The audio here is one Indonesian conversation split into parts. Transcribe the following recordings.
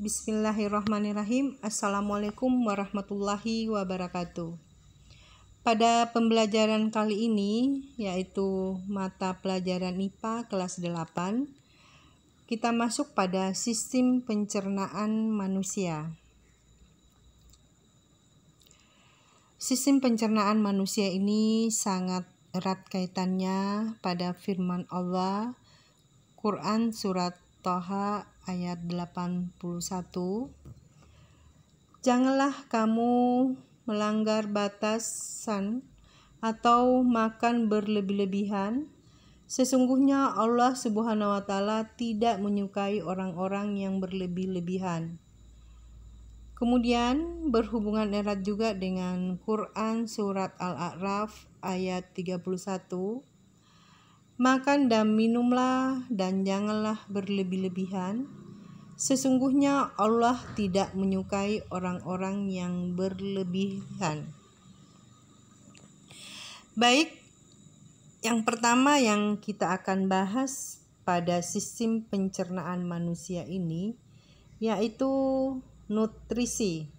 Bismillahirrahmanirrahim. Assalamualaikum warahmatullahi wabarakatuh. Pada pembelajaran kali ini, yaitu mata pelajaran IPA kelas 8, kita masuk pada sistem pencernaan manusia. Sistem pencernaan manusia ini sangat erat kaitannya pada firman Allah, Quran Surat Thaha ayat 81. Janganlah kamu melanggar batasan atau makan berlebih-lebihan. Sesungguhnya Allah Subhanahu wa taala tidak menyukai orang-orang yang berlebih-lebihan. Kemudian berhubungan erat juga dengan Quran Surat Al-A'raf ayat 31. Makan dan minumlah dan janganlah berlebih-lebihan. Sesungguhnya Allah tidak menyukai orang-orang yang berlebihan. Baik, yang pertama yang kita akan bahas pada sistem pencernaan manusia ini yaitu nutrisi.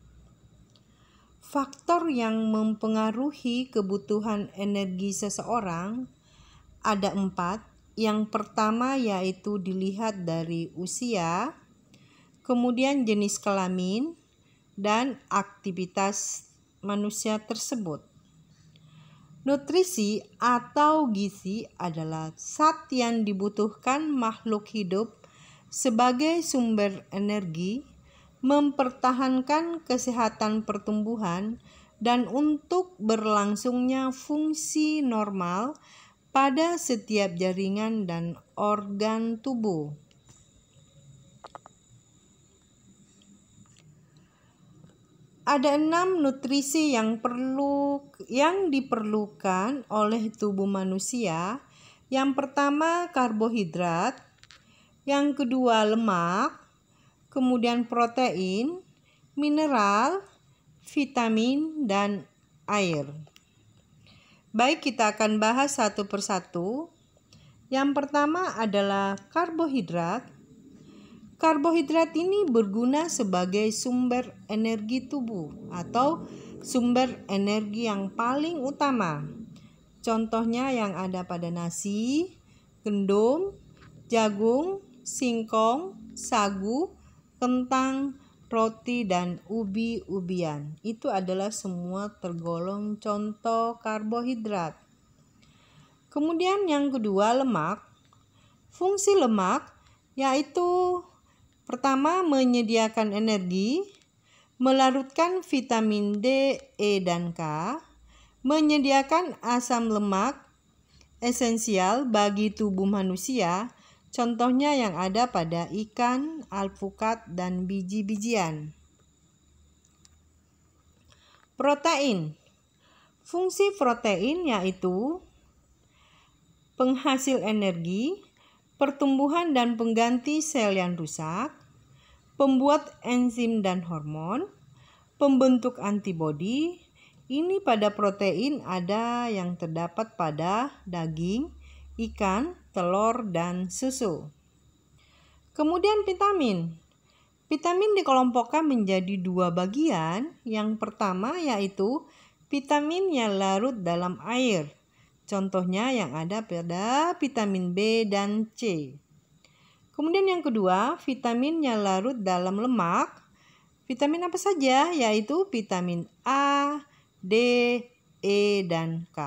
Faktor yang mempengaruhi kebutuhan energi seseorang ada 4. Yang pertama yaitu dilihat dari usia, kemudian jenis kelamin, dan aktivitas manusia tersebut. Nutrisi atau gizi adalah zat yang dibutuhkan makhluk hidup sebagai sumber energi, mempertahankan kesehatan pertumbuhan, dan untuk berlangsungnya fungsi normal pada setiap jaringan dan organ tubuh. Ada 6 nutrisi yang diperlukan oleh tubuh manusia. Yang pertama karbohidrat, yang kedua lemak, kemudian protein, mineral, vitamin, dan air. Baik, kita akan bahas satu persatu. Yang pertama adalah karbohidrat. Karbohidrat ini berguna sebagai sumber energi tubuh atau sumber energi yang paling utama. Contohnya yang ada pada nasi, gandum, jagung, singkong, sagu, kentang, roti, dan ubi-ubian. Itu adalah semua tergolong contoh karbohidrat. Kemudian yang kedua lemak. Fungsi lemak yaitu pertama menyediakan energi, melarutkan vitamin D, E, dan K, menyediakan asam lemak esensial bagi tubuh manusia. Contohnya yang ada pada ikan, alpukat, dan biji-bijian. Protein. Fungsi protein yaitu penghasil energi, pertumbuhan dan pengganti sel yang rusak, pembuat enzim dan hormon, pembentuk antibodi. Ini pada protein ada yang terdapat pada daging, ikan, telur, dan susu. Kemudian vitamin. Vitamin dikelompokkan menjadi 2 bagian. Yang pertama yaitu vitamin yang larut dalam air. Contohnya yang ada pada vitamin B dan C. Kemudian yang kedua, vitamin yang larut dalam lemak. Vitamin apa saja? Yaitu vitamin A, D, E, dan K.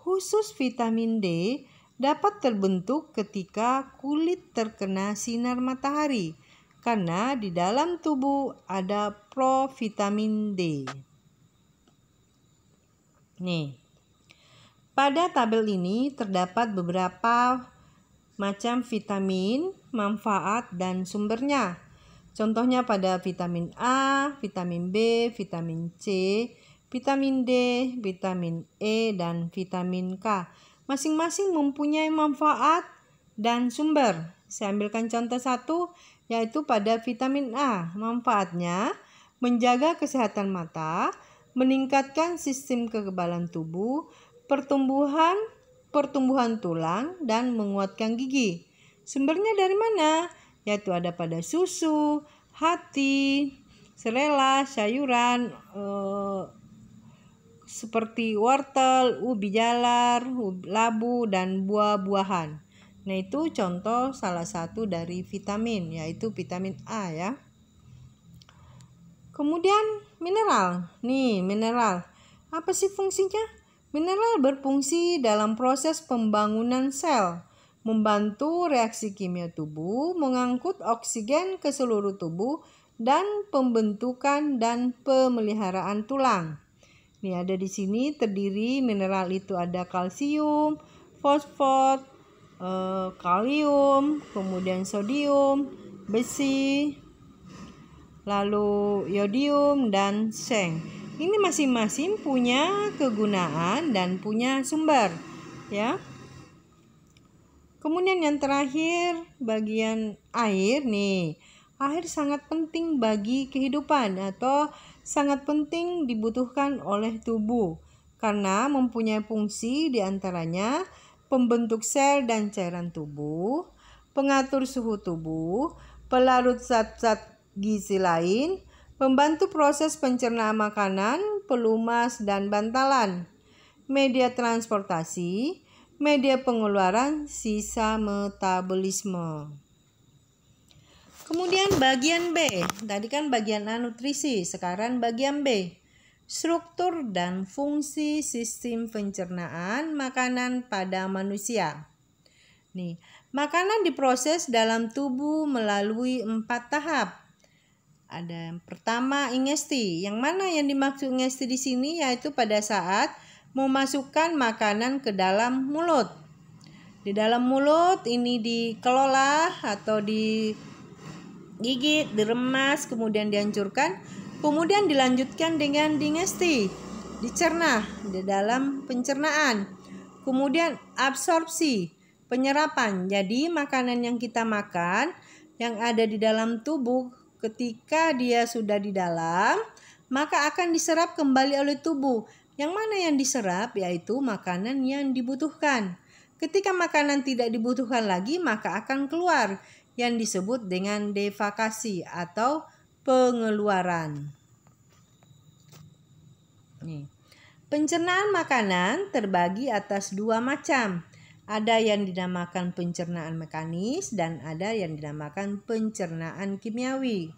Khusus vitamin D dapat terbentuk ketika kulit terkena sinar matahari karena di dalam tubuh ada provitamin D. Nih, pada tabel ini terdapat beberapa macam vitamin, manfaat, dan sumbernya. Contohnya pada vitamin A, vitamin B, vitamin C, vitamin D, vitamin E, dan vitamin K. Masing-masing mempunyai manfaat dan sumber. Saya ambilkan contoh satu, yaitu pada vitamin A. Manfaatnya menjaga kesehatan mata, meningkatkan sistem kekebalan tubuh, pertumbuhan tulang, dan menguatkan gigi. Sumbernya dari mana? Yaitu ada pada susu, hati, selera, sayuran seperti wortel, ubi jalar, labu, dan buah-buahan. Nah, itu contoh salah satu dari vitamin, yaitu vitamin A ya. Kemudian mineral. Nih, mineral. Apa sih fungsinya? Mineral berfungsi dalam proses pembangunan sel, membantu reaksi kimia tubuh, mengangkut oksigen ke seluruh tubuh, dan pembentukan dan pemeliharaan tulang. Nih, ada di sini terdiri mineral itu ada kalsium, fosfor, kalium, kemudian sodium, besi, lalu yodium dan seng. Ini masing-masing punya kegunaan dan punya sumber, ya. Kemudian yang terakhir bagian air nih. Air sangat penting bagi kehidupan atau sangat penting dibutuhkan oleh tubuh karena mempunyai fungsi diantaranya pembentuk sel dan cairan tubuh, pengatur suhu tubuh, pelarut zat-zat gizi lain, membantu proses pencernaan makanan, pelumas dan bantalan, media transportasi, media pengeluaran, sisa metabolisme. Kemudian bagian B, tadi kan bagian A nutrisi, sekarang bagian B. Struktur dan fungsi sistem pencernaan makanan pada manusia. Nih, makanan diproses dalam tubuh melalui 4 tahap. Ada yang pertama ingesti. Yang mana yang dimaksud ingesti di sini yaitu pada saat memasukkan makanan ke dalam mulut. Di dalam mulut ini dikelola atau digigit, diremas, kemudian dihancurkan, kemudian dilanjutkan dengan digesti, dicerna di dalam pencernaan. Kemudian absorpsi, penyerapan. Jadi makanan yang kita makan yang ada di dalam tubuh ketika dia sudah di dalam, maka akan diserap kembali oleh tubuh. Yang mana yang diserap yaitu makanan yang dibutuhkan. Ketika makanan tidak dibutuhkan lagi, maka akan keluar yang disebut dengan defekasi atau pengeluaran. Nih. Pencernaan makanan terbagi atas 2 macam. Ada yang dinamakan pencernaan mekanis dan ada yang dinamakan pencernaan kimiawi.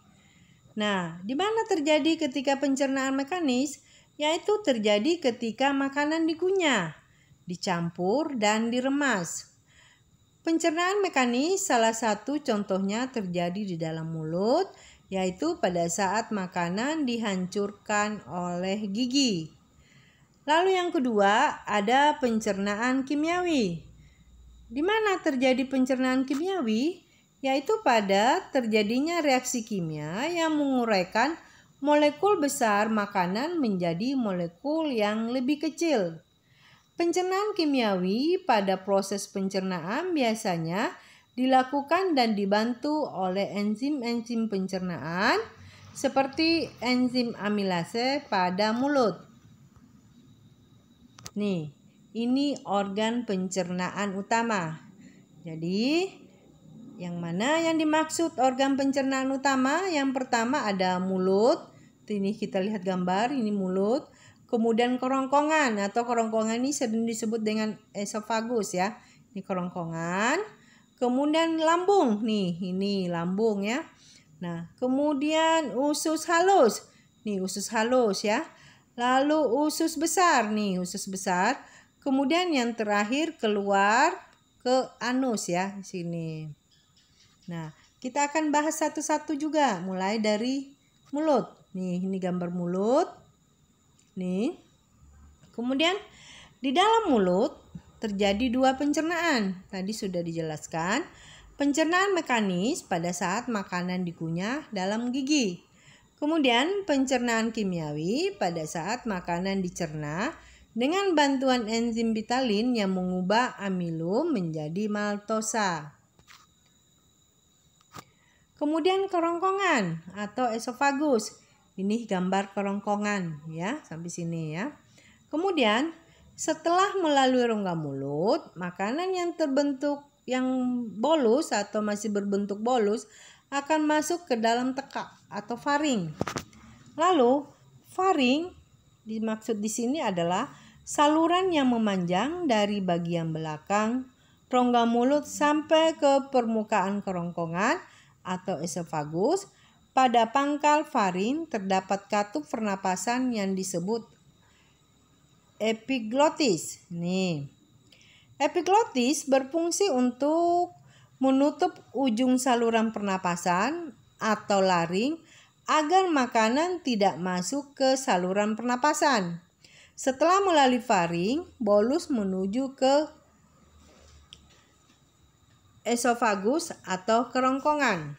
Nah, di mana terjadi ketika pencernaan mekanis? Yaitu terjadi ketika makanan dikunyah, dicampur, dan diremas. Pencernaan mekanis salah satu contohnya terjadi di dalam mulut, yaitu pada saat makanan dihancurkan oleh gigi. Lalu yang kedua ada pencernaan kimiawi. Di mana terjadi pencernaan kimiawi? Yaitu pada terjadinya reaksi kimia yang menguraikan molekul besar makanan menjadi molekul yang lebih kecil. Pencernaan kimiawi pada proses pencernaan biasanya dilakukan dan dibantu oleh enzim-enzim pencernaan seperti enzim amilase pada mulut. Nih, ini organ pencernaan utama. Jadi, yang mana yang dimaksud organ pencernaan utama? Yang pertama ada mulut. Ini kita lihat gambar, ini mulut. Kemudian kerongkongan atau kerongkongan ini sering disebut dengan esofagus ya. Ini kerongkongan. Kemudian lambung. Nih, ini lambung ya. Nah, kemudian usus halus. Nih, usus halus ya. Lalu usus besar. Nih, usus besar. Kemudian yang terakhir keluar ke anus ya, di sini. Nah, kita akan bahas satu-satu juga, mulai dari mulut. Nih, ini gambar mulut. Nih. Kemudian di dalam mulut terjadi 2 pencernaan. Tadi sudah dijelaskan. Pencernaan mekanis pada saat makanan dikunyah dalam gigi. Kemudian pencernaan kimiawi pada saat makanan dicerna dengan bantuan enzim vitalin yang mengubah amilum menjadi maltosa. Kemudian kerongkongan atau esofagus. Ini gambar kerongkongan ya, sampai sini ya. Kemudian setelah melalui rongga mulut, makanan yang terbentuk yang bolus atau masih berbentuk bolus akan masuk ke dalam tekak atau faring. Lalu faring dimaksud di sini adalah saluran yang memanjang dari bagian belakang rongga mulut sampai ke permukaan kerongkongan atau esofagus. Pada pangkal faring terdapat katup pernapasan yang disebut epiglottis. Epiglottis berfungsi untuk menutup ujung saluran pernapasan atau laring agar makanan tidak masuk ke saluran pernapasan. Setelah melalui faring, bolus menuju ke esofagus atau kerongkongan.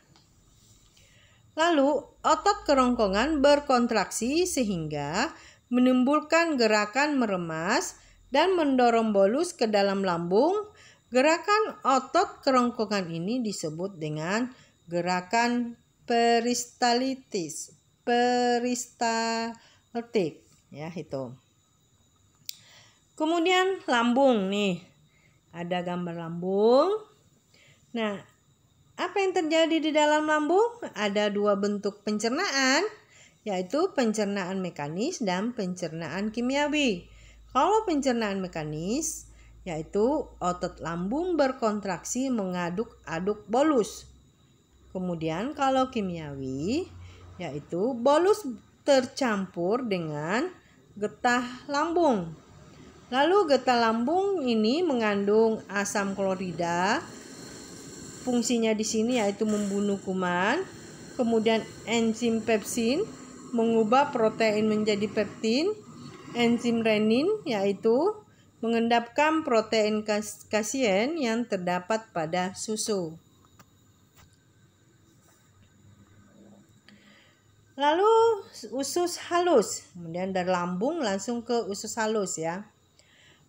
Lalu, otot kerongkongan berkontraksi sehingga menimbulkan gerakan meremas dan mendorong bolus ke dalam lambung. Gerakan otot kerongkongan ini disebut dengan gerakan peristaltik, ya itu. Kemudian lambung nih, ada gambar lambung. Nah, apa yang terjadi di dalam lambung? Ada dua bentuk pencernaan, yaitu pencernaan mekanis dan pencernaan kimiawi. Kalau pencernaan mekanis, yaitu otot lambung berkontraksi mengaduk-aduk bolus. Kemudian kalau kimiawi, yaitu bolus tercampur dengan getah lambung. Lalu getah lambung ini mengandung asam klorida. Fungsinya di sini yaitu membunuh kuman. Kemudian enzim pepsin mengubah protein menjadi peptin. Enzim renin yaitu mengendapkan protein kasein yang terdapat pada susu. Lalu usus halus. Kemudian dari lambung langsung ke usus halus ya.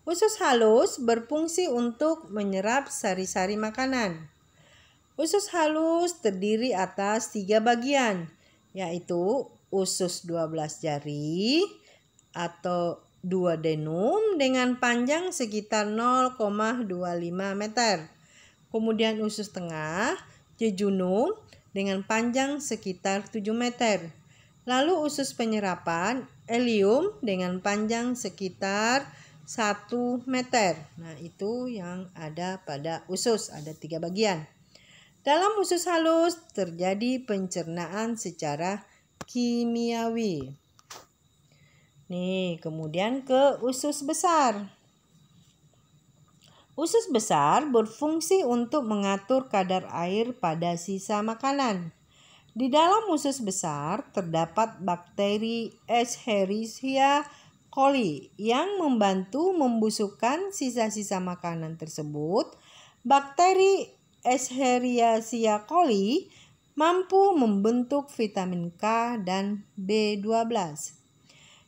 Usus halus berfungsi untuk menyerap sari-sari makanan. Usus halus terdiri atas 3 bagian, yaitu usus 12 jari atau duodenum dengan panjang sekitar 0,25 meter. Kemudian usus tengah, jejunum dengan panjang sekitar 7 meter. Lalu usus penyerapan, ileum dengan panjang sekitar 1 meter. Nah, itu yang ada pada usus, ada 3 bagian. Dalam usus halus terjadi pencernaan secara kimiawi. Nih, kemudian ke usus besar. Usus besar berfungsi untuk mengatur kadar air pada sisa makanan. Di dalam usus besar terdapat bakteri Escherichia coli yang membantu membusukkan sisa-sisa makanan tersebut. Bakteri Escherichia coli mampu membentuk vitamin K dan B12.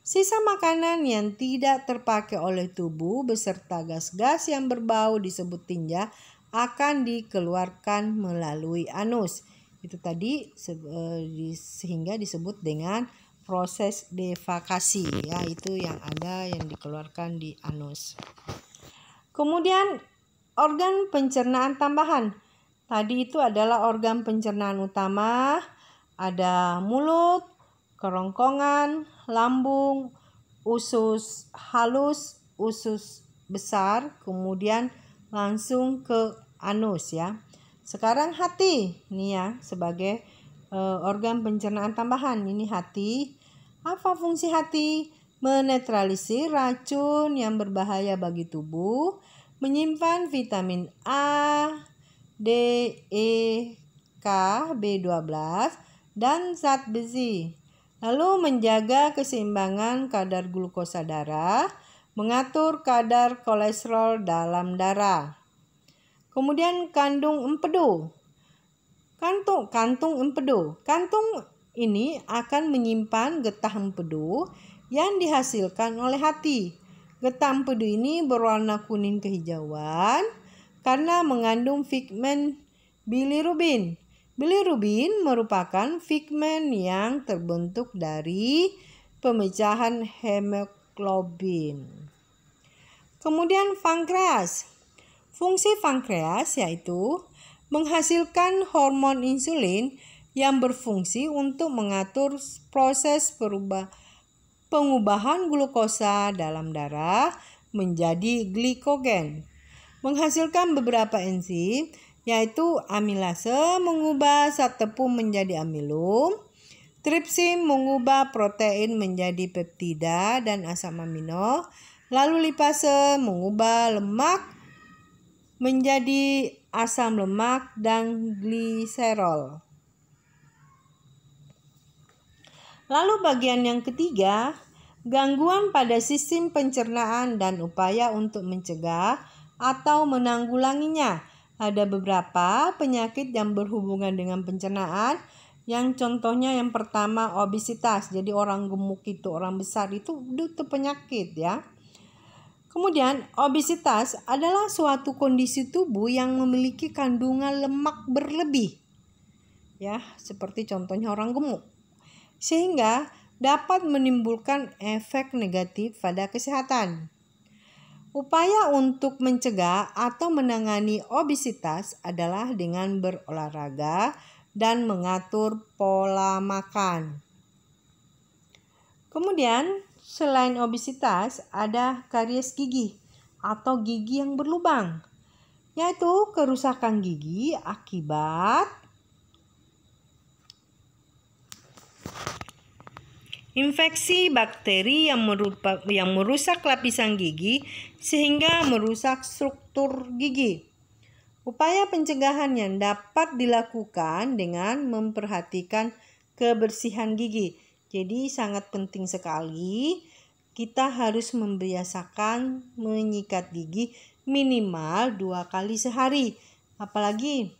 Sisa makanan yang tidak terpakai oleh tubuh beserta gas-gas yang berbau disebut tinja akan dikeluarkan melalui anus. Itu tadi sehingga disebut dengan proses defekasi ya, itu yang ada yang dikeluarkan di anus. Kemudian organ pencernaan tambahan. Tadi itu adalah organ pencernaan utama, ada mulut, kerongkongan, lambung, usus halus, usus besar, kemudian langsung ke anus ya. Sekarang hati, nih ya, sebagai organ pencernaan tambahan. Ini hati. Apa fungsi hati? Menetralisir racun yang berbahaya bagi tubuh, menyimpan vitamin A, D, E, K, B12, dan zat besi. Lalu menjaga keseimbangan kadar glukosa darah, mengatur kadar kolesterol dalam darah. Kemudian kandung empedu. Kantung empedu. Kantung ini akan menyimpan getah empedu yang dihasilkan oleh hati. Getah empedu ini berwarna kuning kehijauan karena mengandung pigmen bilirubin. Bilirubin merupakan pigmen yang terbentuk dari pemecahan hemoglobin. Kemudian pankreas. Fungsi pankreas yaitu menghasilkan hormon insulin yang berfungsi untuk mengatur proses pengubahan glukosa dalam darah menjadi glikogen, menghasilkan beberapa enzim yaitu amilase mengubah zat tepung menjadi amilum, tripsin mengubah protein menjadi peptida dan asam amino, lalu lipase mengubah lemak menjadi asam lemak dan gliserol. Lalu bagian yang ketiga, gangguan pada sistem pencernaan dan upaya untuk mencegah atau menanggulanginya. Ada beberapa penyakit yang berhubungan dengan pencernaan, yang contohnya yang pertama obesitas. Jadi orang gemuk itu, orang besar itu penyakit ya. Kemudian obesitas adalah suatu kondisi tubuh yang memiliki kandungan lemak berlebih. Ya, seperti contohnya orang gemuk. Sehingga dapat menimbulkan efek negatif pada kesehatan. Upaya untuk mencegah atau menangani obesitas adalah dengan berolahraga dan mengatur pola makan. Kemudian, selain obesitas, ada karies gigi atau gigi yang berlubang, yaitu kerusakan gigi akibat infeksi bakteri yang merusak lapisan gigi sehingga merusak struktur gigi. Upaya pencegahan yang dapat dilakukan dengan memperhatikan kebersihan gigi. Jadi sangat penting sekali kita harus membiasakan menyikat gigi minimal 2 kali sehari. Apalagi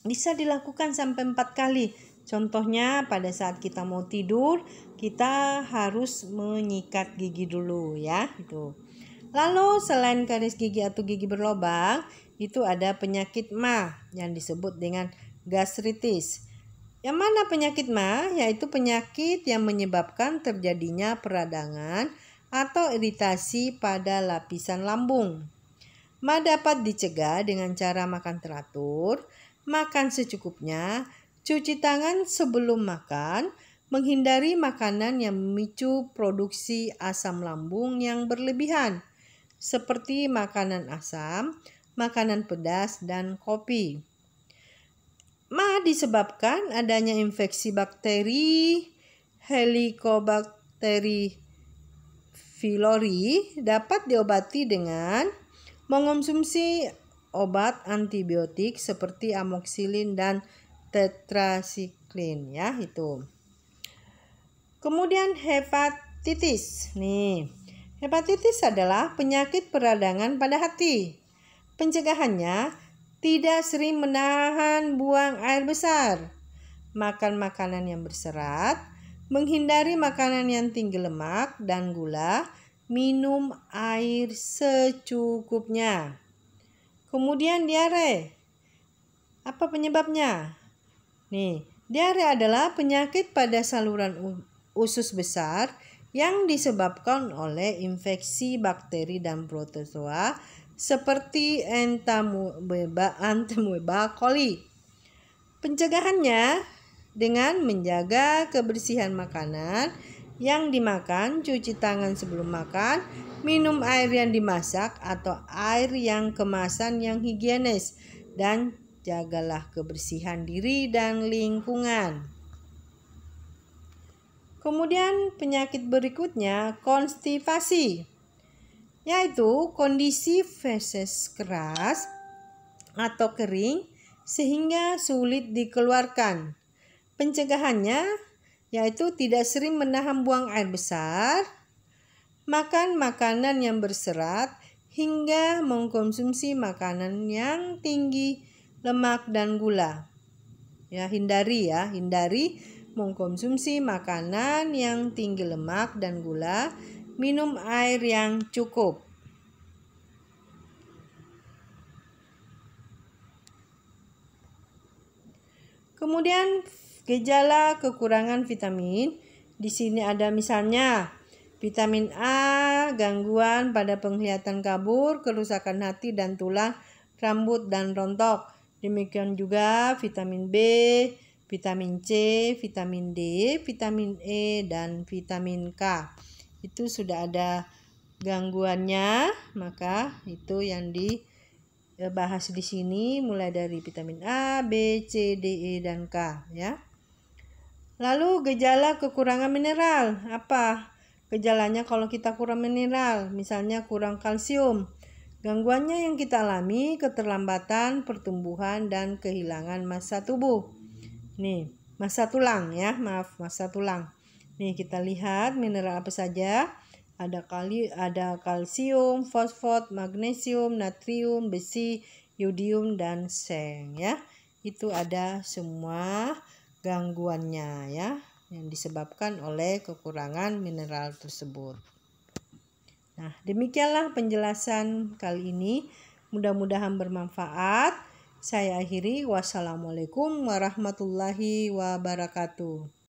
bisa dilakukan sampai 4 kali. Contohnya pada saat kita mau tidur, kita harus menyikat gigi dulu ya. Itu. Lalu selain karies gigi atau gigi berlubang, itu ada penyakit MA yang disebut dengan gastritis. Yang mana penyakit MA? Yaitu penyakit yang menyebabkan terjadinya peradangan atau iritasi pada lapisan lambung. MA dapat dicegah dengan cara makan teratur, makan secukupnya, cuci tangan sebelum makan, menghindari makanan yang memicu produksi asam lambung yang berlebihan, seperti makanan asam, makanan pedas, dan kopi. MA disebabkan adanya infeksi bakteri Helicobacter pylori, dapat diobati dengan mengonsumsi obat antibiotik seperti amoxicillin dan tetrasiklin ya itu. Kemudian hepatitis. Hepatitis adalah penyakit peradangan pada hati. Pencegahannya tidak sering menahan buang air besar, makan makanan yang berserat, menghindari makanan yang tinggi lemak dan gula, minum air secukupnya. Kemudian diare. Apa penyebabnya? Diare adalah penyakit pada saluran usus besar yang disebabkan oleh infeksi bakteri dan protozoa seperti Entamoeba coli. Pencegahannya dengan menjaga kebersihan makanan yang dimakan, cuci tangan sebelum makan, minum air yang dimasak atau air yang kemasan yang higienis, dan jagalah kebersihan diri dan lingkungan. Kemudian penyakit berikutnya konstipasi, yaitu kondisi feses keras atau kering sehingga sulit dikeluarkan. Pencegahannya yaitu tidak sering menahan buang air besar, makan makanan yang berserat, hingga mengkonsumsi makanan yang tinggi lemak dan gula. Hindari mengkonsumsi makanan yang tinggi lemak dan gula, minum air yang cukup. Kemudian gejala kekurangan vitamin. Di sini ada misalnya vitamin A, gangguan pada penglihatan kabur, kerusakan hati dan tulang, rambut dan rontok. Demikian juga vitamin B, vitamin C, vitamin D, vitamin E, dan vitamin K. Itu sudah ada gangguannya, maka itu yang dibahas di sini mulai dari vitamin A, B, C, D, E, dan K ya. Lalu gejala kekurangan mineral. Apa gejalanya kalau kita kurang mineral? Misalnya kurang kalsium. Gangguannya yang kita alami keterlambatan pertumbuhan dan kehilangan massa tubuh. Nih, massa tulang ya, massa tulang. Nih kita lihat mineral apa saja. Ada kalsium, fosfat, magnesium, natrium, besi, yodium, dan seng ya. Itu ada semua gangguannya ya, yang disebabkan oleh kekurangan mineral tersebut. Nah, demikianlah penjelasan kali ini. Mudah-mudahan bermanfaat. Saya akhiri. Wassalamualaikum warahmatullahi wabarakatuh.